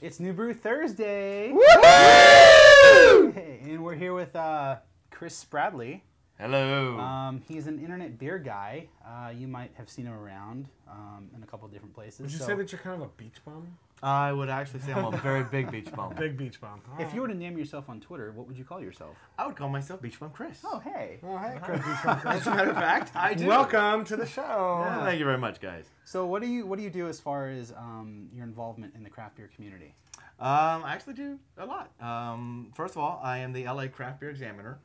It's New Brew Thursday. Woo! And we're here with Chris Spradley. Hello. He's an internet beer guy. You might have seen him around in a couple of different places. Would you say that you're kind of a beach bum? I would actually say I'm a very big beach bum. Big beach bum. If you were to name yourself on Twitter, what would you call yourself? I would call myself Beach Bum Chris. Oh, hey. Oh, hey, Chris, beach bum Chris. As a matter of fact, I do. Welcome to the show. Yeah, thank you very much, guys. So what do you do as far as your involvement in the craft beer community? I actually do a lot. First of all, I am the LA Craft Beer Examiner,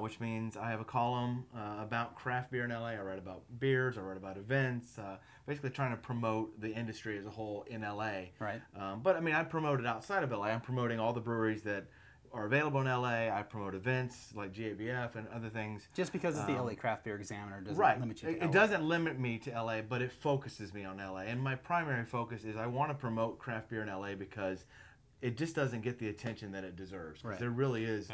which means I have a column about craft beer in LA. I write about beers, I write about events, basically trying to promote the industry as a whole in LA. Right. But I mean, I promote it outside of LA. I'm promoting all the breweries that are available in LA. I promote events like GABF and other things. Just because it's the LA Craft Beer Examiner doesn't limit you to LA. It doesn't limit me to LA, but it focuses me on LA. And my primary focus is I want to promote craft beer in LA because it just doesn't get the attention that it deserves. Because there really is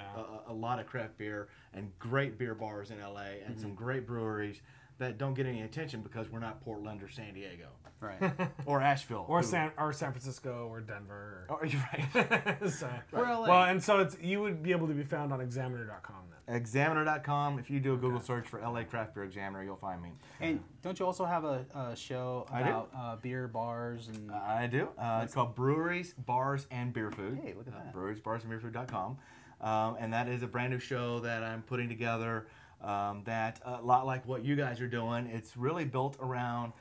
a lot of craft beer and great beer bars in LA and some great breweries that don't get any attention because we're not Portland or San Diego. Right. Or Asheville. Or San Francisco or Denver. Oh, you're right. So, We're LA. well, and so you would be able to be found on Examiner.com then. Examiner.com. If you do a Google search for LA Craft Beer Examiner, you'll find me. And don't you also have a show about beer bars? And I do. It's called Breweries, Bars, and Beer Food. Hey, look at that. Breweries, Bars, and Beerfood.com. And that is a brand new show that I'm putting together that a lot like what you guys are doing. It's really built around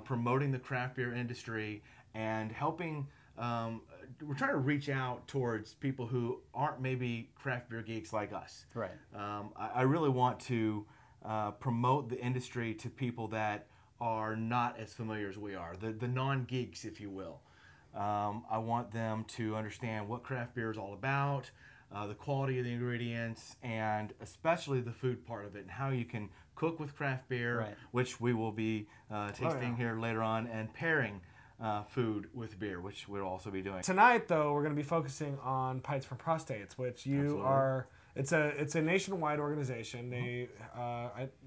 promoting the craft beer industry and helping. We're trying to reach out towards people who aren't maybe craft beer geeks like us. Right. I really want to promote the industry to people that are not as familiar as we are, the non-geeks, if you will. I want them to understand what craft beer is all about, the quality of the ingredients, and especially the food part of it, and how you can cook with craft beer, which we will be tasting here later on, and pairing food with beer, which we'll also be doing. Tonight, though, we're going to be focusing on Pints for Prostates, which you are. It's a nationwide organization. They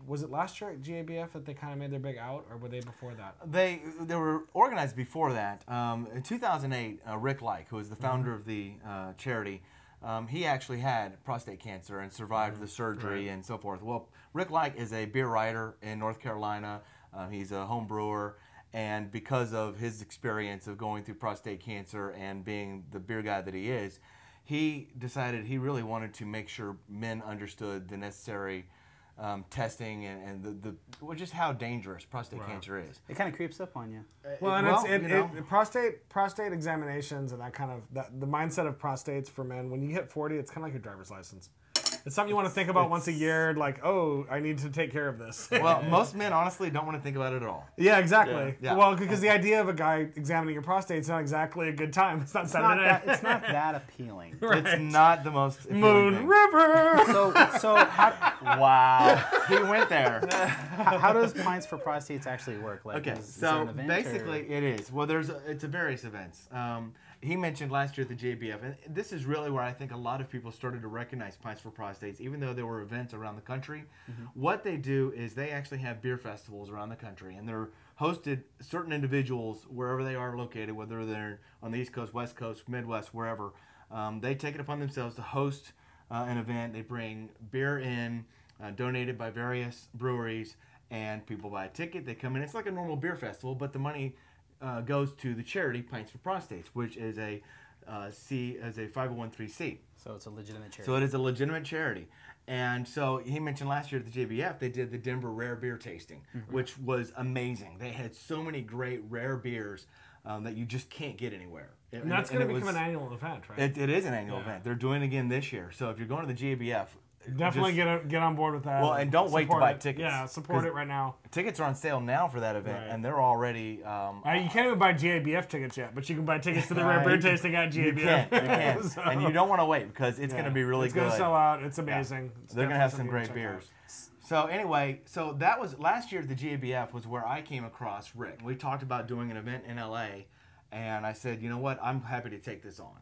was it last year at GABF that they kind of made their big out, or were they before that? They were organized before that. In 2008, Rick Like, who was the founder of the charity, he actually had prostate cancer and survived the surgery and so forth. Well, Rick Like is a beer writer in North Carolina. He's a home brewer. And because of his experience of going through prostate cancer and being the beer guy that he is, he decided he really wanted to make sure men understood the necessary testing and just how dangerous prostate cancer is. It kind of creeps up on you. Well, and prostate examinations and that kind of the mindset of prostates for men. When you hit 40, it's kind of like your driver's license. It's something you want to think about once a year, like, oh, I need to take care of this. Well, most men honestly don't want to think about it at all. Yeah, exactly. Yeah. Well, because the idea of a guy examining your prostate is not exactly a good time. It's not Saturday. It's not that appealing. It's not the most appealing Moon thing. River. So Wow, he went there. how does Pints for Prostates actually work? Like, Okay, is there so an event, basically it is. Well, it's a various events. He mentioned last year at the JBF, and this is really where I think a lot of people started to recognize Pints for Prostates, even though there were events around the country. What they do is they actually have beer festivals around the country, and they're hosted certain individuals wherever they are located, whether they're on the East Coast, West Coast, Midwest, wherever. They take it upon themselves to host an event. They bring beer in, donated by various breweries, and people buy a ticket. They come in. It's like a normal beer festival, but the money goes to the charity Pints for Prostates, which is a 501(c)(3). So it's a legitimate charity. So it is a legitimate charity. And so he mentioned last year at the JBF, they did the Denver Rare Beer Tasting, which was amazing. They had so many great rare beers that you just can't get anywhere. And that's going to become an annual event, right? It is an annual event. They're doing it again this year. So if you're going to the JBF, definitely get on board with that. Well, and don't wait to buy tickets. Yeah, support it right now. Tickets are on sale now for that event, and they're already. You can't even buy GABF tickets yet, but you can buy tickets to the Rare Beer Tasting at GABF. You can. So, and you don't want to wait because it's going to be really good. It's going to sell out. It's amazing. Yeah. They're going to have some great beers. So anyway, so that was last year at the GABF was where I came across Rick. We talked about doing an event in LA, and I said, you know what, I'm happy to take this on.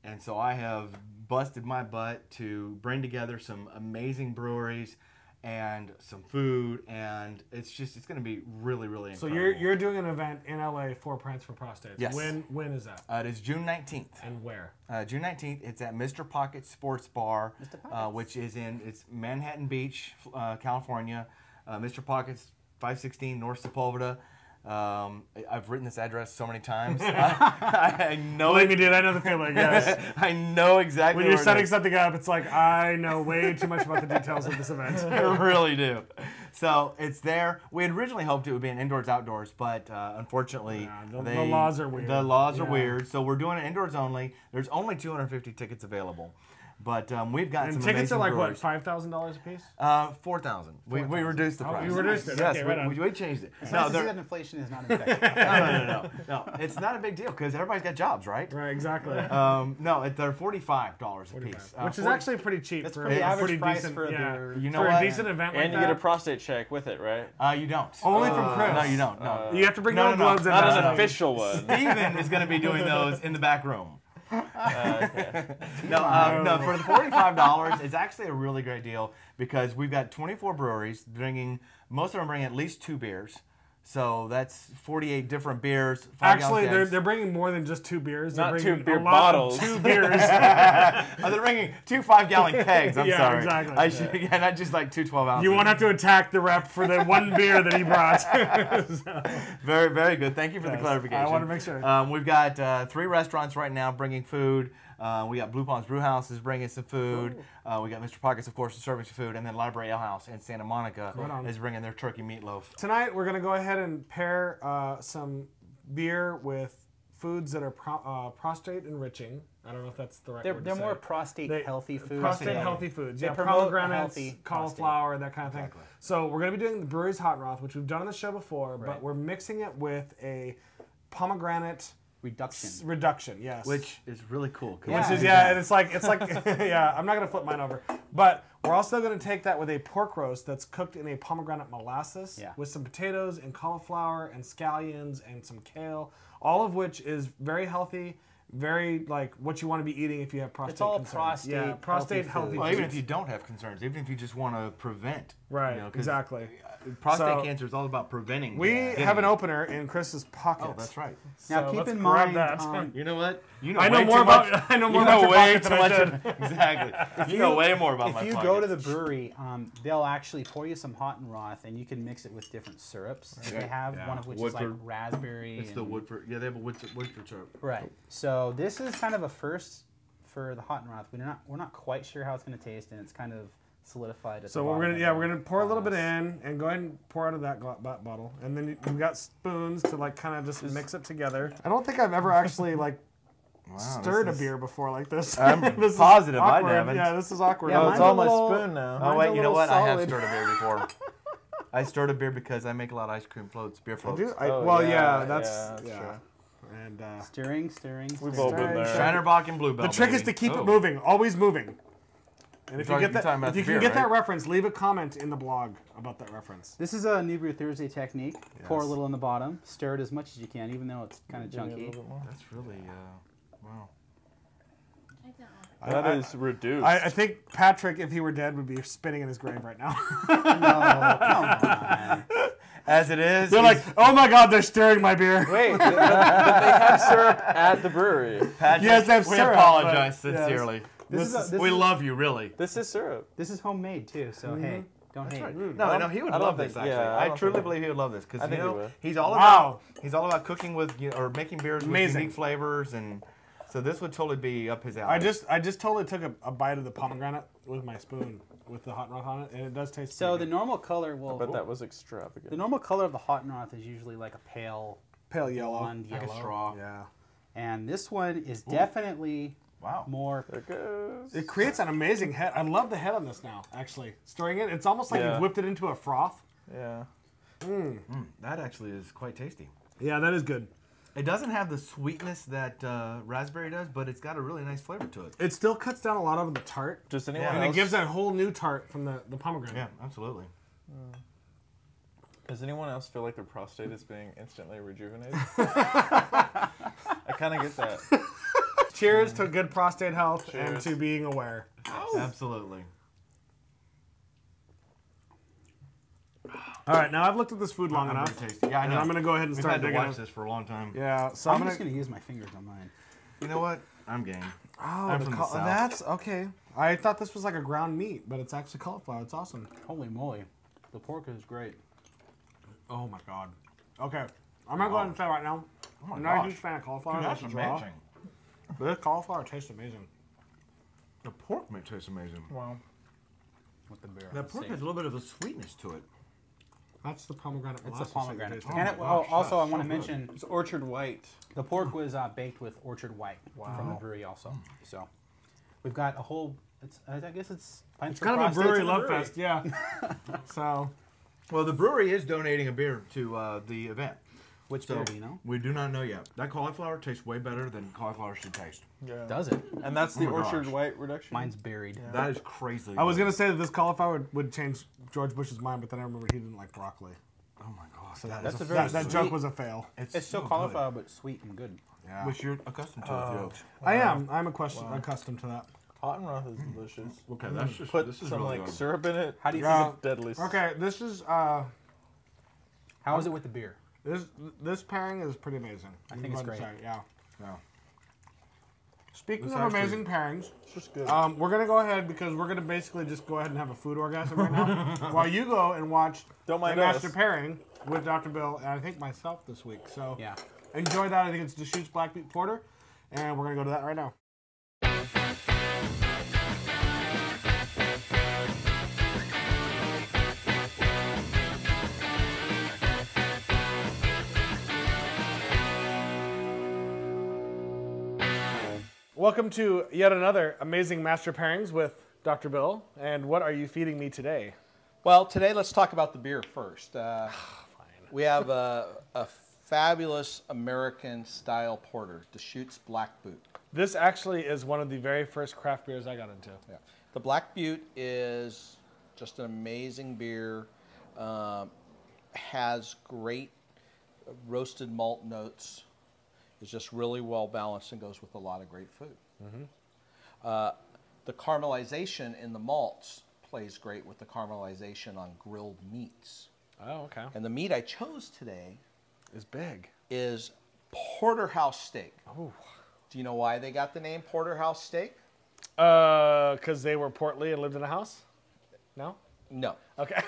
And so I have busted my butt to bring together some amazing breweries and some food, and it's going to be really, really So incredible. you're doing an event in LA for Pints for Prostates. Yes. When is that? It is June 19th. And where? June 19th. It's at Mr. Pocket's Sports Bar, which is it's Manhattan Beach, California. Mr. Pocket's 516 North Sepulveda. I've written this address so many times. I know Believe me, dude, I know the feeling. Yes. I know exactly. When you're setting something up, it's like I know way too much about the details of this event. I really do. So it's there. We had originally hoped it would be an indoors outdoors, but unfortunately, the laws are weird. The laws are weird. So we're doing it indoors only. There's only 250 tickets available. But we've got some tickets are like brewers. what, $5,000 a piece? 4,000. We reduced the price. You reduced it. Yes, Okay, right on. we changed it. It's nice to see that inflation is not affected. No. It's not a big deal because everybody's got jobs, right? Right, exactly. No, they're $45 a piece, Which is actually pretty cheap. That's for pretty a average pretty price decent, for yeah. You know for what? a decent event like And you that. get a prostate check with it, right? You don't. Only from Chris. No, you don't. No. You have to bring your own gloves in. Not that an stuff. official one. Steven is going to be doing those in the back room. Okay. No, for the $45, it's actually a really great deal because we've got 24 breweries bringing, most of them bring at least 2 beers. So that's 48 different beers. Actually, they're bringing more than just 2 beers. They're Not bringing 2 beer a lot bottles. Of 2 beers. They're bringing 2 5-gallon kegs. I'm Yeah, sorry. exactly. I should, yeah, not just like 2 12 ounces. You won't have to attack the rep for the 1 beer that he brought. Very, very good. Thank you for the clarification. I want to make sure. We've got 3 restaurants right now bringing food. We got Blue Palms Brew House is bringing some food. We got Mr. Pockets, of course, is serving some food. And then Library Ale House in Santa Monica is bringing their turkey meatloaf. Tonight, we're going to go ahead and pair some beer with foods that are prostate enriching. I don't know if that's the right word to They're say. more prostate healthy foods. Prostate healthy foods. They Yeah, promote pomegranates, healthy cauliflower, that kind of thing. So we're going to be doing the brewery's hot and roth, which we've done on the show before, but we're mixing it with a pomegranate reduction, yes. Which is really cool. Which is, and it's like, yeah, I'm not going to flip mine over. But we're also going to take that with a pork roast that's cooked in a pomegranate molasses with some potatoes and cauliflower and scallions and some kale, all of which is very healthy, very like what you want to be eating if you have prostate concerns. Prostate healthy Well, foods. even if you don't have concerns, even if you just want to prevent. Right, you know, exactly. Prostate cancer is all about preventing. We have an opener in Chris's pocket. Oh, that's right. Now So keep let's in grab mind, that. You know what? You know I know way more too about much. I know You more know about your way pocket too than I much. should. Exactly. You know way more about my if you pockets. go to the brewery, they'll actually pour you some hot and roth, and you can mix it with different syrups. They have one of which is like Woodford. raspberry. It's the Woodford. Yeah, they have a Woodford syrup. Right. So this is kind of a first for the hot and roth. We're not quite sure how it's going to taste, and it's kind of solidified. At So the we're gonna pour a little bit glass. in and go ahead and pour out of that bottle, and then we've got spoons to like kind of just mix it together. I don't think I've ever actually like stirred a beer before like this. I'm This is positive I awkward. haven't. Yeah, this is awkward. Yeah, Oh, mine's it's a on my little- spoon now. Oh wait, you know little what? I have solid. stirred a beer before. I stirred a beer because I make a lot of ice cream floats, beer floats. That's true. And Stirring. We've all been there. Shinerbach and Bluebell. the trick is to keep it moving, always moving. And if you You're get talking about if you the can beer, get that right? reference, leave a comment in the blog about that reference. This is a New Brew Thursday technique. Pour a little in the bottom. Stir it as much as you can, even though it's kind of chunky. That's really wow. That is reduced. I think Patrick, if he were dead, would be spinning in his grave right now. No, come on. As it is, They're like, oh my God, they're stirring my beer. Wait, but they have syrup at the brewery. Patrick, Yes, they have we syrup, apologize but- yes. sincerely. We love you, really. This is syrup. This is homemade too, so hey, don't hate. No, he would I don't love this. think- Actually, yeah, I I don't truly think- believe he would love this because I think he would. he's all Wow. about cooking with or making beers with Amazing. unique flavors, and so this would totally be up his alley. I just totally took a bite of the pomegranate with my spoon with the hot and roth on it, and it does taste. So the pretty normal color But that was extravagant. the normal color of the hot and roth is usually like a pale pale yellow, blonde like yellow. a straw. Yeah, And this one is definitely more. There it goes. it creates an amazing head. I love the head on this now. Actually, stirring it, it's almost like Yeah. you've whipped it into a froth. Yeah. That actually is quite tasty. Yeah, that is good. It doesn't have the sweetness that raspberry does, but it's got a really nice flavor to it. It still cuts down a lot of the tart, Does anyone and else? it gives that whole new tart from the pomegranate. Yeah, absolutely. Does anyone else feel like their prostate is being instantly rejuvenated? I kind of get that. Cheers to good prostate health and Cheers. to being aware. Absolutely. All right, now I've looked at this food long enough. Very tasty. Yeah, I And know. I'm gonna go ahead and We've start had to digging watch in. this for a long time. Yeah, so I'm just gonna use my fingers on mine. You know what? I'm game. Oh, I'm from the South. that's okay. I thought this was like a ground meat, but it's actually cauliflower. It's awesome. Holy moly, the pork is great. Oh my god. Okay, I'm gonna go ahead and say right now, Oh my I'm not a gosh. huge fan of cauliflower. Dude, that's as well, amazing. but this cauliflower tastes amazing. The pork meat tastes amazing. Wow. With the beer. The pork has a little bit of a sweetness to it. That's the pomegranate. It's a molasses pomegranate. that you're And tasting. also, I that's want so to mention It's orchard white. the pork was baked with orchard white from the brewery also. So we've got a whole. I guess it's Pints for Kind of a Prostates brewery in the love brewery. fest, yeah. So, Well, the brewery is donating a beer to the event. Which So beer do you know? we do not know yet. That cauliflower tastes way better than cauliflower should taste. Yeah. Does it? And that's the Oh my orchard gosh. white reduction. Mine's buried. That is crazy. I was gonna say that this cauliflower would change George Bush's mind, but then I remembered he didn't like broccoli. Oh my gosh. So That's a very that sweet- joke was a fail. It's so still good. cauliflower, but sweet and good. Yeah. Which you're accustomed to with jokes. I am. I'm accustomed to that. Hot and rough is delicious. Okay, that's just Put this is some really like good. syrup in it. How do you Yeah. think? Deadly. Okay, this is How is it with the beer? this pairing is pretty amazing. I think it's great. Yeah. Yeah. Speaking This of actually- amazing pairings, It's just good. we're gonna go ahead because we're gonna basically just go ahead and have a food orgasm right now, while you go and watch Don't mind the master us. pairing with Dr. Bill and I think myself this week. So Yeah. enjoy that. I think it's Deschutes Black Butte Porter, and we're gonna go to that right now. Welcome to yet another amazing master pairings with Dr. Bill. And what are you feeding me today? Well, today let's talk about the beer first. We have a fabulous American-style porter, Deschutes Black Butte. This actually is one of the very first craft beers I got into. Yeah. The Black Butte is just an amazing beer. Has great roasted malt notes. Is just really well balanced and goes with a lot of great food. The caramelization in the malts plays great with the caramelization on grilled meats. Oh, okay. And the meat I chose today It's big. is Porterhouse steak. Oh. Do you know why they got the name Porterhouse steak? Because they were portly and lived in a house? No? No. Okay.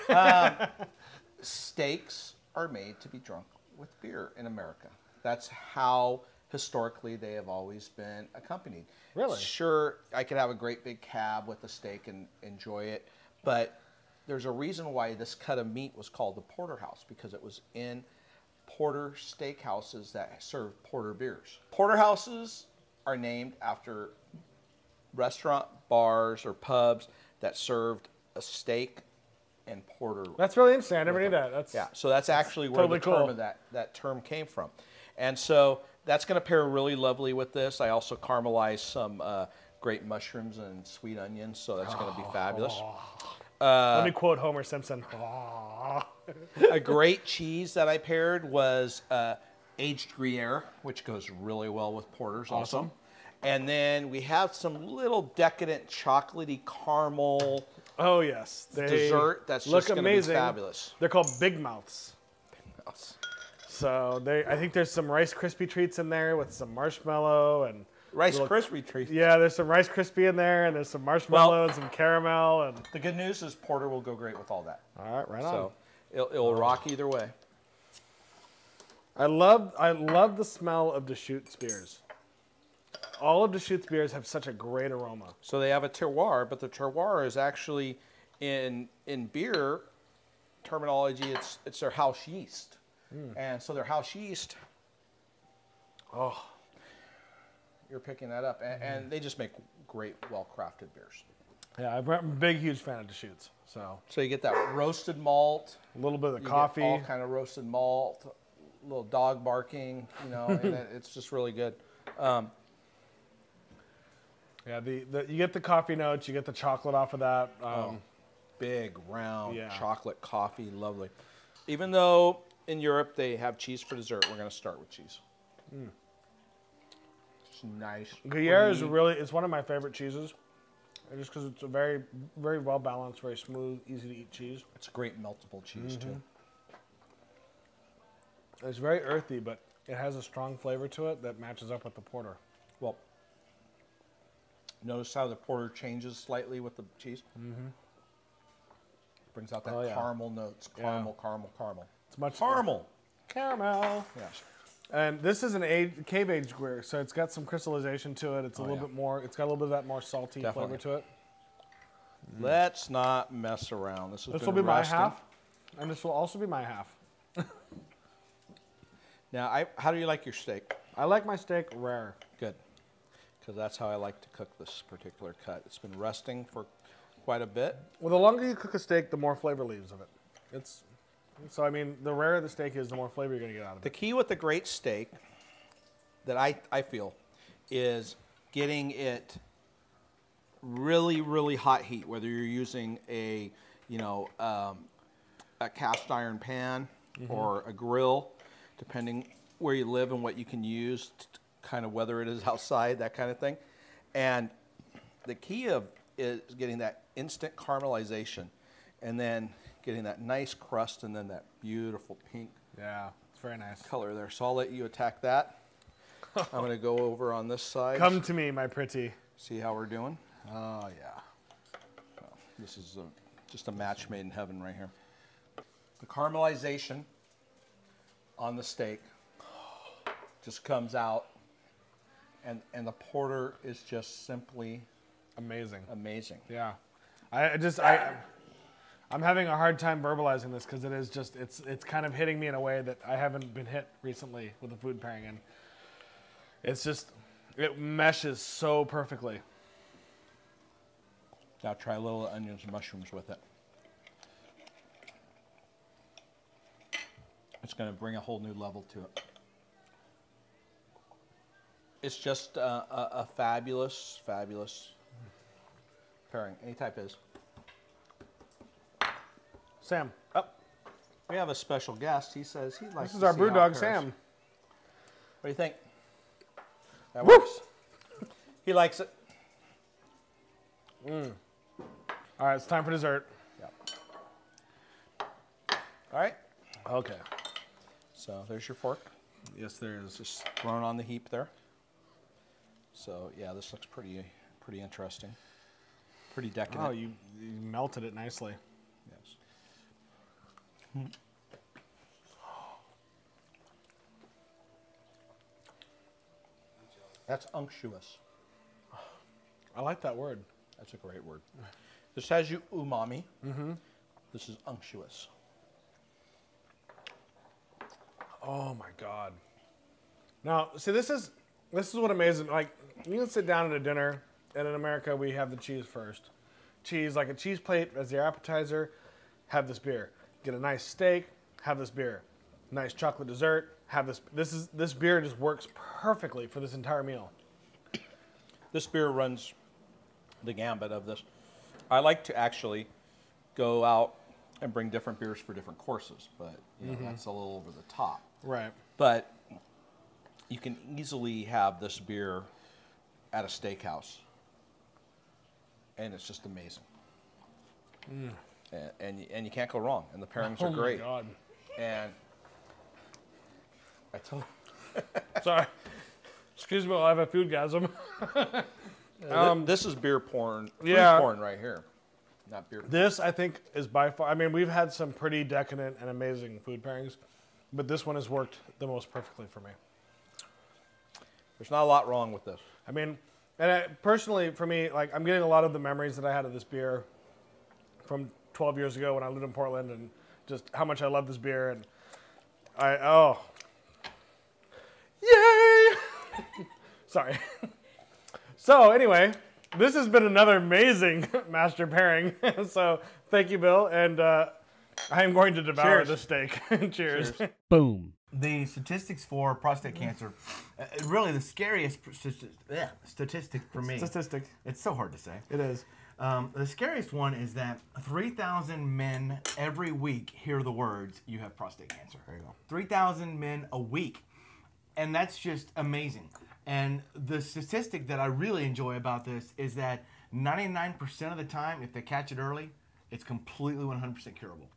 Steaks are made to be drunk with beer in America. That's how historically they have always been accompanied. Really? Sure, I could have a great big cab with a steak and enjoy it, but there's a reason why this cut of meat was called the Porterhouse, because it was in porter steakhouses that served porter beers. Porterhouses are named after restaurant, bars, or pubs that served a steak and porter. That's really interesting. I never knew that. That's Yeah, so that's actually where totally the term cool. of that term came from. And so that's going to pair really lovely with this. I also caramelized some great mushrooms and sweet onions, so that's going to be fabulous. Let me quote Homer Simpson. A great cheese that I paired was aged Gruyere, which goes really well with porters also. Awesome. And then we have some little decadent chocolatey caramel Oh, yes. They dessert that's look just going to be amazing. fabulous. They're called Big Mouths. So I think there's some Rice Krispie treats in there with some marshmallow and Rice little- Krispie treats. yeah, there's some Rice Krispie in there and there's some marshmallow and some caramel and The good news is porter will go great with all that. all right, right on. So it'll rock either way. I love the smell of Deschutes beers. All of Deschutes beers have such a great aroma. So they have a terroir, but the terroir is actually in beer terminology. It's their house yeast, and so their house yeast. Oh, You're picking that up, and they just make great, well-crafted beers. yeah, I'm a big, huge fan of Deschutes. So So you get that roasted malt, a little bit of you the get coffee. all kind of roasted malt, a little dog barking, and it's just really good. Yeah, you get the coffee notes, you get the chocolate off of that. Big, round, Yeah. chocolate coffee, lovely. Even though in Europe they have cheese for dessert, we're going to start with cheese. It's nice. Gruyere is creamy. it's one of my favorite cheeses, just because it's a very, very well balanced, very smooth, easy to eat cheese. It's a great meltable cheese too. It's very earthy, but it has a strong flavor to it that matches up with the porter. Well, notice how the porter changes slightly with the cheese? Mm-hmm. Brings out that caramel notes. Caramel, caramel, caramel. It's much caramel. Caramel. Yes. And this is an cave aged Gruyere, so it's got some crystallization to it. It's a little bit more. It's got a little bit of that more salty flavor to it. Let's not mess around. This will be my half, and this will also be my half. Now, how do you like your steak? I like my steak rare. Good, because that's how I like to cook this particular cut. It's been resting for quite a bit. Well, the longer you cook a steak, the more flavor leaves of it. So, I mean, the rarer the steak is, the more flavor you're going to get out of it. The key with the great steak that I feel is getting it really, really hot heat, whether you're using a cast iron pan or a grill, depending where you live and what you can use, kind of whether it is outside, that kind of thing. And the key is getting that instant caramelization and then getting that nice crust and then that beautiful pink it's very nice color there. So I'll let you attack that. I'm going to go over on this side. Come to me, my pretty. See how we're doing? Oh, yeah. Well, this is just a match made in heaven right here. The caramelization on the steak just comes out, and the porter is just simply amazing. Amazing. Yeah. I'm having a hard time verbalizing this because it is just, it's kind of hitting me in a way that I haven't been hit recently with a food pairing. And it's just, it meshes so perfectly. Now try a little onions and mushrooms with it. It's going to bring a whole new level to it. It's just a fabulous, fabulous pairing. Any type is. Sam. We have a special guest. He says he'd like to see This is our brew how dog, it pairs. Sam. What do you think? That works. He likes it. All right, it's time for dessert. Yep. All right. Okay. So there's your fork. Yes, there is. Just thrown on the heap there. So yeah, this looks pretty interesting. Pretty decadent. Oh, you melted it nicely. Yes. That's unctuous. I like that word. That's a great word. This has you umami. Mm-hmm. This is unctuous. Oh my God. Now, see, this is what amazes me. Like, you can sit down at a dinner, and in America we have the cheese first. Cheese, like a cheese plate as your appetizer, have this beer. Get a nice steak, have this beer. Nice chocolate dessert, have this. This beer just works perfectly for this entire meal. This beer runs the gambit of this. I like to actually go out and bring different beers for different courses, but you know, that's a little over the top. Right. But you can easily have this beer at a steakhouse, and it's just amazing. And you can't go wrong, and the pairings are great. Oh my God. And I told. Sorry. Excuse me while I have a foodgasm. This is beer porn. Yeah. Food porn right here, not beer. This, I think, is by far. I mean, we've had some pretty decadent and amazing food pairings, but this one has worked the most perfectly for me. There's not a lot wrong with this. I mean, and personally, for me, like, I'm getting a lot of the memories that I had of this beer from 12 years ago when I lived in Portland, and just how much I love this beer. And yay! Sorry. So anyway, this has been another amazing master pairing. So thank you, Bill, and I am going to devour this steak. Cheers. Boom. The statistics for prostate cancer, really the scariest statistic for me. Statistic. It's so hard to say. It is. The scariest one is that 3,000 men every week hear the words, "You have prostate cancer." There you go. 3,000 men a week. And that's just amazing. And the statistic that I really enjoy about this is that 99% of the time, if they catch it early, it's completely 100% curable.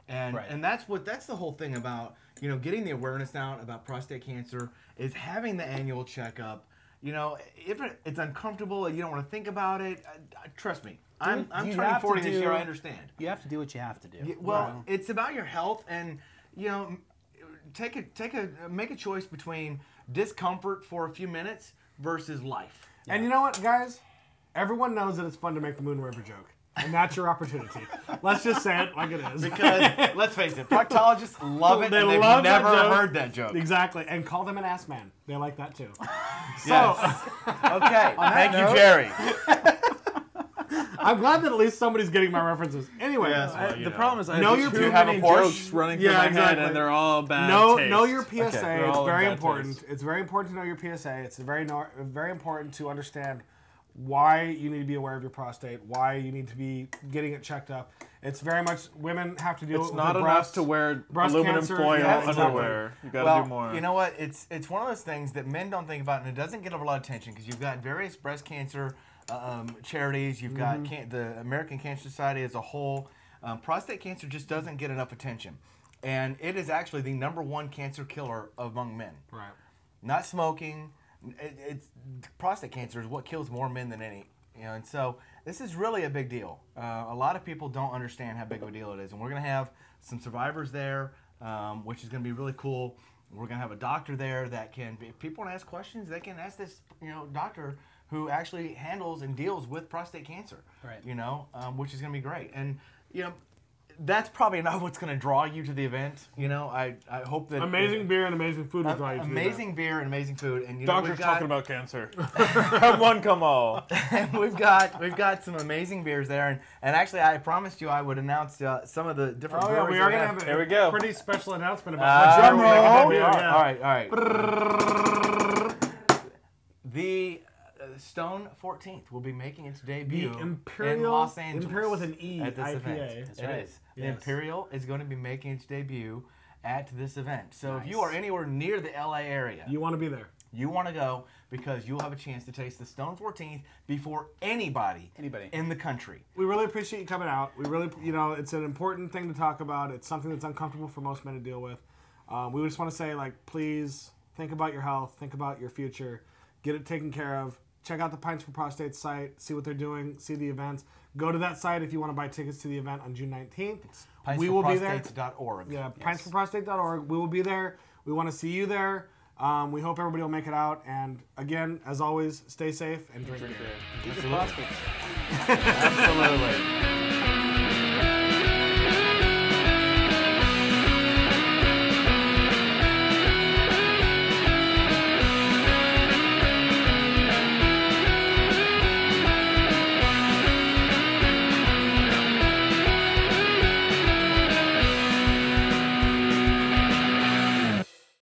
And that's the whole thing about, you know, getting the awareness out about prostate cancer is having the annual checkup. You know, if it's uncomfortable and you don't want to think about it, trust me. I'm turning 40 this year. I understand. You have to do what you have to do. Well, it's about your health, and you know, make a choice between discomfort for a few minutes versus life. And you know what, guys? Everyone knows that it's fun to make the Moon River joke. And that's your opportunity. Let's just say it like it is. Because, let's face it, proctologists love it, They and they've love never that joke. heard that joke. Exactly. And call them an ass man. They like that too. Yes. Okay. Thank you, Jerry. I'm glad that at least somebody's getting my references. Anyway, The problem is I Know have your too Porsche? many jokes running through my head, and they're all bad taste. know your PSA. Okay, they're It's all in very bad important. taste. It's very important to know your PSA. It's very important to understand why you need to be aware of your prostate, why you need to be getting it checked up. It's very much women have to deal with It's not their enough breasts, to wear breast aluminum cancer, foil yeah, exactly. underwear. You got to do more. You know what? It's one of those things that men don't think about, and it doesn't get a lot of attention because you've got various breast cancer charities. You've got the American Cancer Society as a whole. Prostate cancer just doesn't get enough attention, and it is actually the #1 cancer killer among men. Right. Not smoking. It's prostate cancer is what kills more men than any. You know, and so this is really a big deal. A lot of people don't understand how big of a deal it is, and we're going to have some survivors there, which is going to be really cool. We're going to have a doctor there that can, if people want to ask questions, they can ask this, you know, doctor who actually handles and deals with prostate cancer. Right. You know, which is going to be great. And you know, that's probably not what's going to draw you to the event. You know, I hope that Amazing beer and amazing food will draw you to the event. amazing beer and amazing food. And you know, Doctors we've got, talking about cancer. Come one, come all. and we've got some amazing beers there, and actually I promised you I would announce some of the different Oh yeah, breweries we are that going to have Here we a go. pretty special announcement about drum what we're roll. making that beer, yeah. All right. The Stone 14th will be making its debut The Imperial, in Los Angeles. Imperial with an E, at this IPA. event. That's It right. is. The Yes. Imperial is going to be making its debut at this event. So if you Nice. are anywhere near the LA area, You want to be there. you want to go because you'll have a chance to taste the Stone 14th before anybody in the country. We really appreciate you coming out. We really, you know, it's an important thing to talk about. It's something that's uncomfortable for most men to deal with. We just want to say, like, please think about your health, think about your future, get it taken care of. Check out the Pints for Prostate site, see what they're doing, see the events. Go to that site if you want to buy tickets to the event on June 19th. We will be there. Pintsforprostates.org. Yeah, pintsforprostate.org. We will be there. We want to see you there. We hope everybody will make it out. And again, as always, stay safe and drink beer. Keep your prostates. Absolutely.